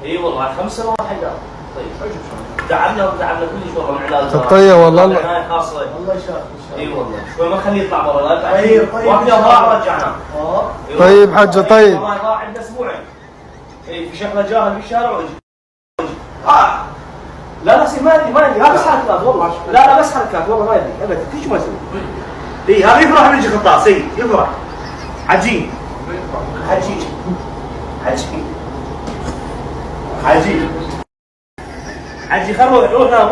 اي والله 5 واحدة. طيب تعبنا كلش والله من علاج. طيب والله عناية خاصة. الله يشافك. اي والله شوي ما خليه يطلع برا لا يطلع. طيب واحدة ضاع رجعناه. طيب حجة طيب. ضاع عنده اسبوعين. اي في شكله جاهل بالشارع ويجي. لا سير ما يدري لا بس حركات والله. لا بس حركات والله ما يدري ابدا كل ما يسوي. اي هذا يفرح من يجي قطاع سيد يفرح. عجيب. حجي خروح روحنا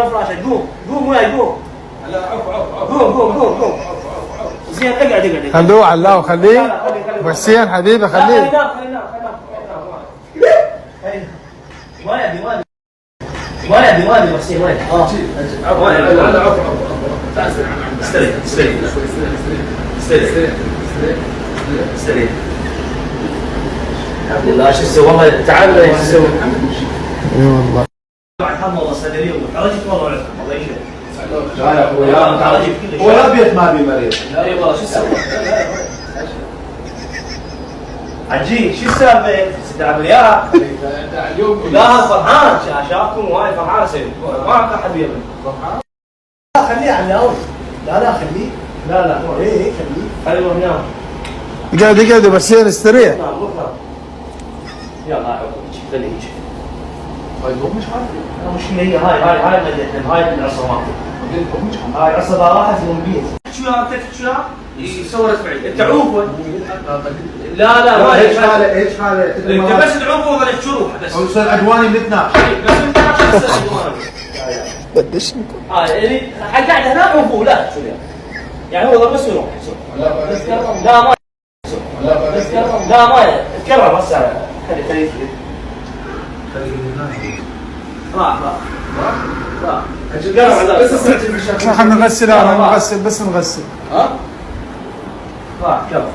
مفراشة قوم وياي قوم. لا قوم زين اقعد خلوه علاه وخليه ابو حسين حبيبي خليه. ما يبي بس ما يبي. استريح الحمد لله. شو تسوي والله تعال شو تسوي؟ اي والله الحمد والله صدريه وخرجت والله الله يشهد. لا يا اخوي هو لا بيت ما بي مريض. اي والله شو تسوي؟ عجيب شو السالفه؟ تدعم وياه؟ لا هذا فرحان شافكم وايد فرحان سيد ما احد يبي فرحان. لا خليه على الاول. لا خليه. لا ايه خليه. ايوه هنا قاعد ابو حسين استريح. يلا خليه يجي. هاي مش عارف. مش هي هاي العصا هاي العصا راحت من البيت. شو انت صورت بعيد انت عوفه. لا ما ايش حاله انت بس تعوفه ولا تشروح بس او يصير عدواني مثلنا. بس انت ما تصير عدواني. بدش يعني قاعد هنا عوفه لا شو يعني هو بس يروح. لا ما تكرر بس خلي راح خلينا نغسل نغسل ها؟ راح كمل.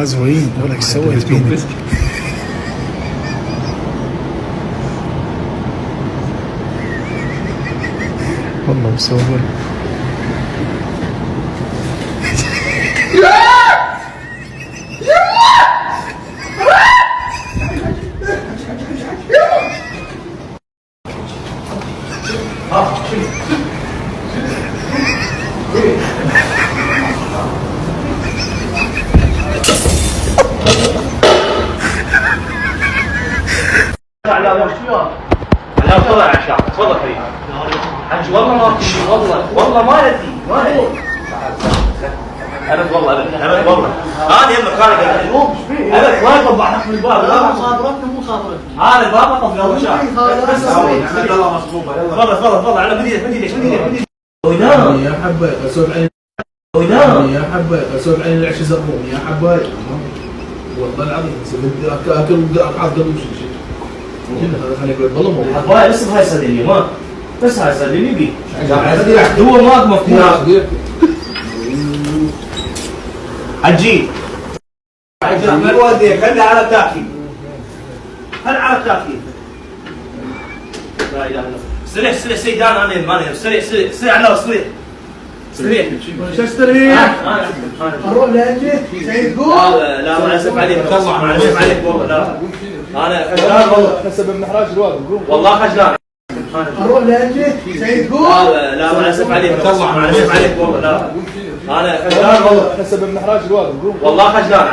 زوين ولك سويت فيني. والله مسوي. لا طلع عشان تفضل حبيبي حج والله ما في والله ما يدي ابد والله هذا يمك خالد ابد ما يطبع نحن الباب. لا مخابرتنا هذا الباب اطف يلا شاف الله مصبوبه تفضل على بديلك يا حبايب اسولف عين يا حبايب اسولف عين العش زرمون يا حبايب والله العظيم اكل اقعد قبل شيء هذا خليك والله مو حبايب بس هاي صدريه ما بس هاي صدريه بي هو ماك مفتوح عجيب ما ودي خلي على التاكيد لا اله الا الله. سريع سيدان انا ما سريع على سريع شو استريح؟ اروح لانجي سيد قول لا ما اسف عليك طلع ما اسف عليك والله لا انا خجلان والله حسب المحراج الواقف والله خجلان اروح لانجي سيد قول لا ما اسف عليك طلع ما اسف عليك والله لا انا خجلان والله حسب المحراج الواقف والله خجلان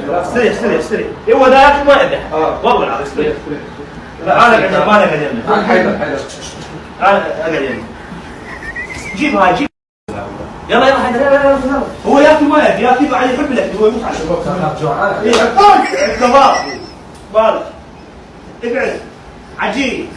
لا استريح هو ذاك ما يدح والله العظيم استريح لا انا قاعد ما قاعد يمنا حيدر انا قاعد يمنا جيب يلا حيدر هو ياكل ما ياكل بعد يحب لك هو يموت على جوعان بالك اقعد عجيب